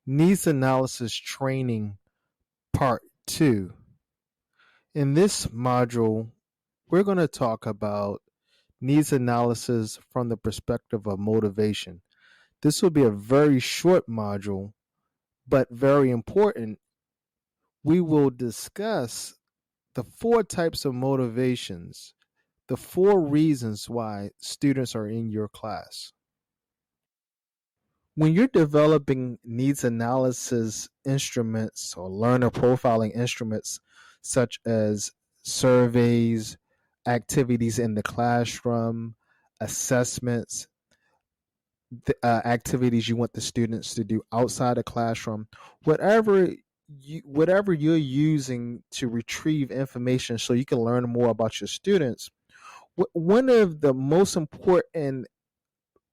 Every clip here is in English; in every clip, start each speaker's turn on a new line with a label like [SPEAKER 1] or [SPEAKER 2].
[SPEAKER 1] Needs Analysis Training Part 2. In this module, we're going to talk about needs analysis from the perspective of motivation. This will be a very short module, but very important. We will discuss the 4 types of motivations, the 4 reasons why students are in your class. When you're developing needs analysis instruments or learner profiling instruments, such as surveys, activities in the classroom, assessments, activities you want the students to do outside the classroom, whatever you're using to retrieve information so you can learn more about your students, one of the most important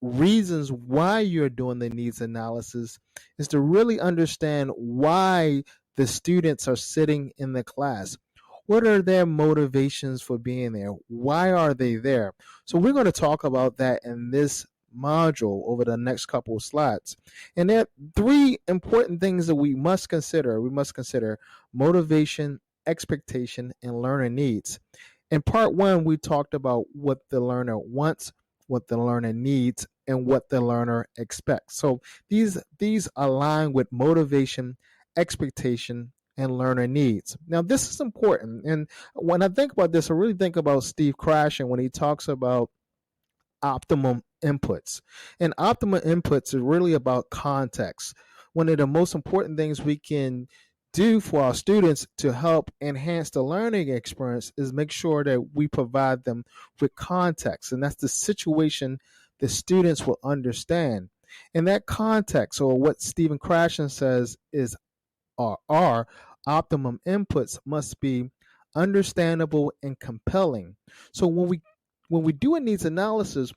[SPEAKER 1] reasons why you're doing the needs analysis is to really understand why the students are sitting in the class. What are their motivations for being there? Why are they there? So we're going to talk about that in this module over the next couple of slides. And there are 3 important things that we must consider. We must consider motivation, expectation, and learner needs. In part 1, we talked about what the learner wants, what the learner needs, and what the learner expects. So these align with motivation, expectation, and learner needs. Now, this is important. And when I think about this, I really think about Steve Krashen when he talks about optimum inputs. And optimum inputs is really about context. One of the most important things we can do for our students to help enhance the learning experience is make sure that we provide them with context. And that's the situation the students will understand. And that context, or what Stephen Krashen says is our optimum inputs, must be understandable and compelling. So when we do a needs analysis,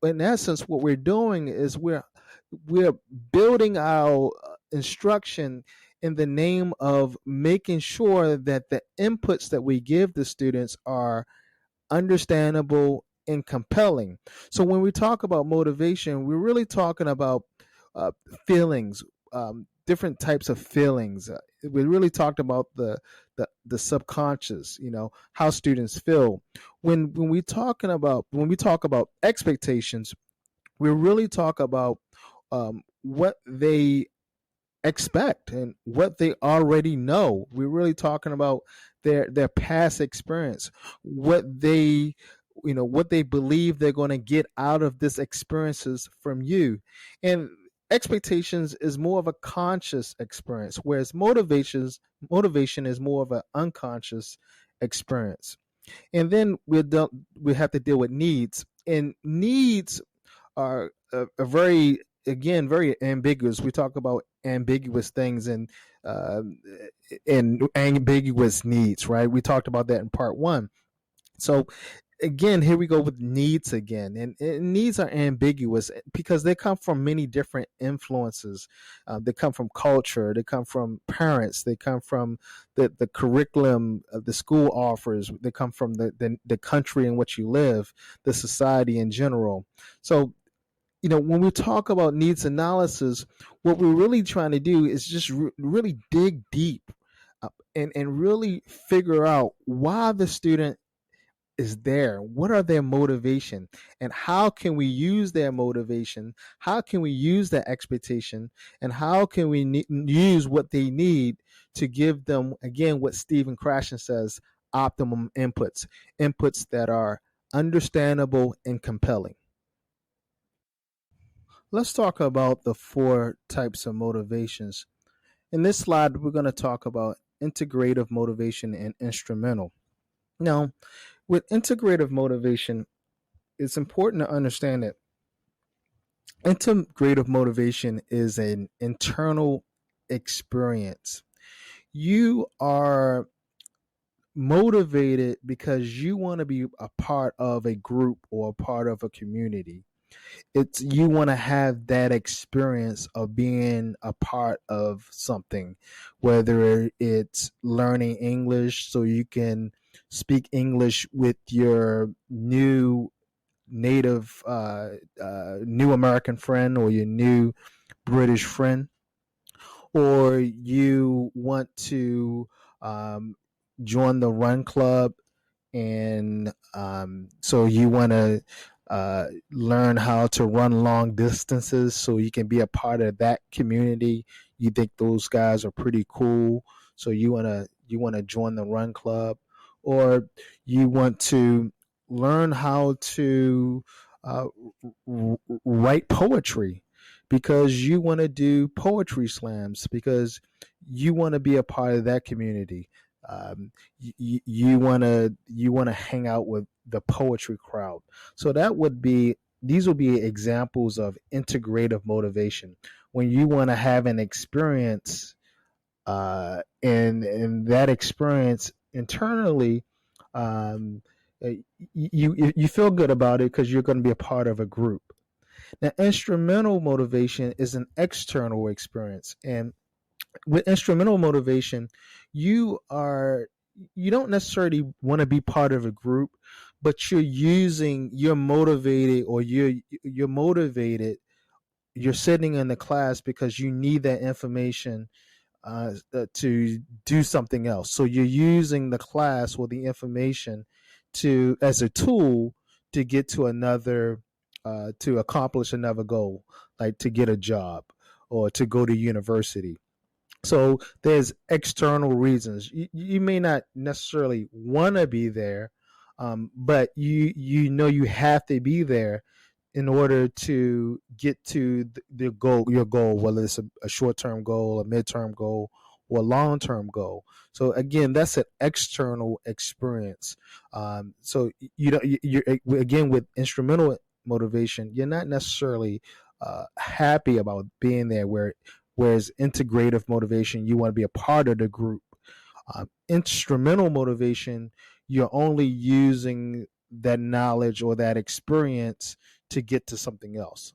[SPEAKER 1] in essence, what we're doing is we're building our instruction in the name of making sure that the inputs that we give the students are understandable and compelling. So when we talk about motivation, we're really talking about feelings, different types of feelings. We really talked about the subconscious, how students feel. When we talk about expectations, we really talk about what they expect and what they already know. We're really talking about their past experience, what they believe they're going to get out of this experiences from you. And expectations is more of a conscious experience, whereas motivation is more of an unconscious experience. And then we have to deal with needs, and needs are a very, again, very ambiguous. We talk about ambiguous things and ambiguous needs, right? We talked about that in part 1. So again, here we go with needs again, and needs are ambiguous because they come from many different influences. They come from culture, they come from parents, they come from the curriculum the school offers, they come from the country in which you live, the society in general. So when we talk about needs analysis, what we're really trying to do is just really dig deep and really figure out why the student is there. What are their motivation, and how can we use their motivation? How can we use their expectation, and how can we use what they need to give them, again, what Stephen Krashen says, optimum inputs that are understandable and compelling. Let's talk about the 4 types of motivations. In this slide, we're going to talk about integrative motivation and instrumental. Now, with integrative motivation, it's important to understand that integrative motivation is an internal experience. You are motivated because you want to be a part of a group or a part of a community. You want to have that experience of being a part of something, whether it's learning English so you can speak English with your new American friend or your new British friend, or you want to um, join the run club, and so you want to learn how to run long distances so you can be a part of that community. You think those guys are pretty cool, so you want to join the run club, or you want to learn how to uh, write poetry because you want to do poetry slams because you want to be a part of that community. You want to hang out with the poetry crowd. So these would be examples of integrative motivation when you want to have an experience, and that experience internally, um, you feel good about it because you're going to be a part of a group. Now, instrumental motivation is an external experience, and with instrumental motivation, you are you don't necessarily want to be part of a group, but you're motivated, or you're motivated. You're sitting in the class because you need that information to do something else. So you're using the class or the information to as a tool to get to another, to accomplish another goal, like to get a job or to go to university. So there's external reasons. You may not necessarily want to be there, but you have to be there in order to get to the goal, your goal, whether it's a short-term goal, a mid-term goal, or a long-term goal. So again, that's an external experience. So you're again with instrumental motivation, you're not necessarily happy about being there. Whereas integrative motivation, you want to be a part of the group. Instrumental motivation, you're only using that knowledge or that experience to get to something else.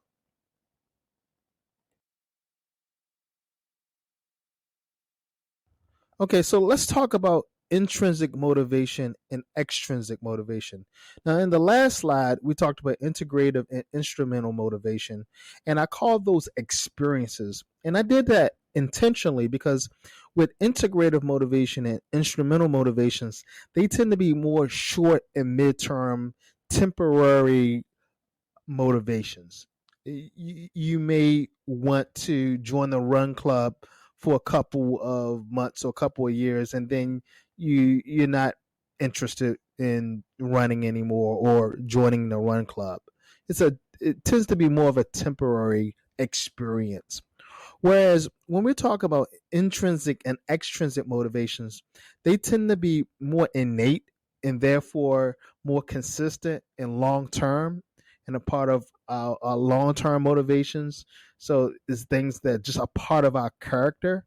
[SPEAKER 1] Okay, so let's talk about intrinsic motivation and extrinsic motivation. Now, in the last slide, we talked about integrative and instrumental motivation, and I called those experiences. And I did that intentionally because with integrative motivation and instrumental motivations, they tend to be more short and midterm, temporary motivations. You may want to join the run club for a couple of months or a couple of years, and then you're not interested in running anymore or joining the run club. It tends to be more of a temporary experience. Whereas when we talk about intrinsic and extrinsic motivations, they tend to be more innate and therefore more consistent and long term, and a part of our long term motivations. So it's things that just are part of our character,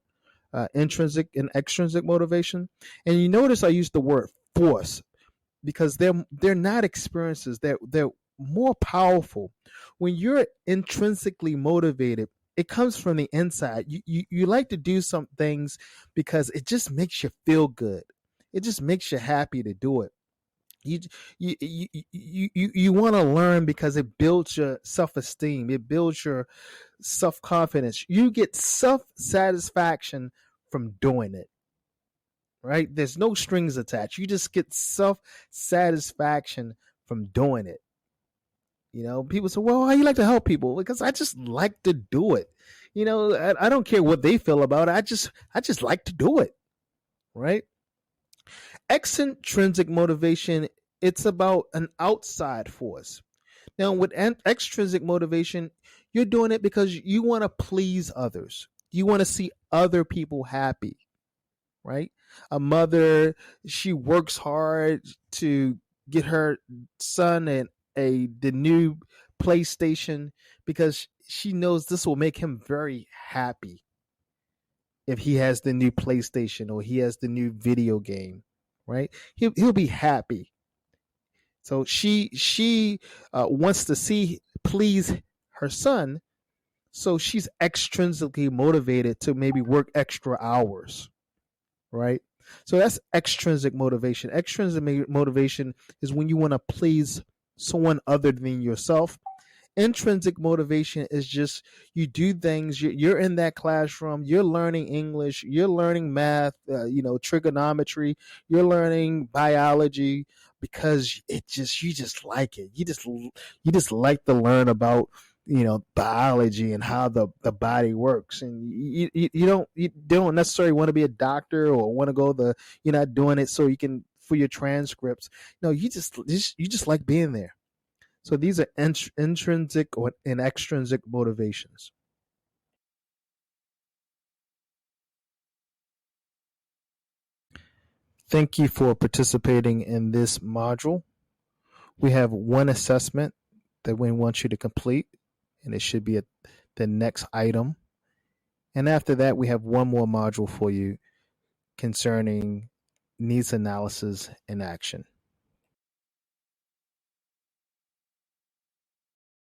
[SPEAKER 1] intrinsic and extrinsic motivation. And you notice I use the word force because they're not experiences. They're more powerful. When you're intrinsically motivated, it comes from the inside. You like to do some things because it just makes you feel good. It just makes you happy to do it. You you want to learn because it builds your self-esteem. It builds your self-confidence. You get self-satisfaction from doing it, right? There's no strings attached. You just get self satisfaction from doing it. People say, well, how you like to help people? Because I just like to do it. I don't care what they feel about it. I just like to do it, right? Extrinsic motivation, it's about an outside force. Now, with extrinsic motivation, you're doing it because you want to please others. You want to see other people happy, right? A mother, she works hard to get her son the new PlayStation because she knows this will make him very happy if he has the new PlayStation or he has the new video game, right? He'll be happy. So she wants to see please her son, so she's extrinsically motivated to maybe work extra hours, right? So that's extrinsic motivation. Extrinsic motivation is when you want to please someone other than yourself, Intrinsic motivation is just you do things. You're in that classroom. You're learning English. You're learning math. Trigonometry. You're learning biology because you just like it. You just like to learn about biology and how the body works, and you don't necessarily want to be a doctor or want to go you're not doing it so you can for your transcripts. No, you just like being there. So these are intrinsic and extrinsic motivations. Thank you for participating in this module. We have one assessment that we want you to complete, and it should be the next item. And after that, we have one more module for you concerning needs analysis and action.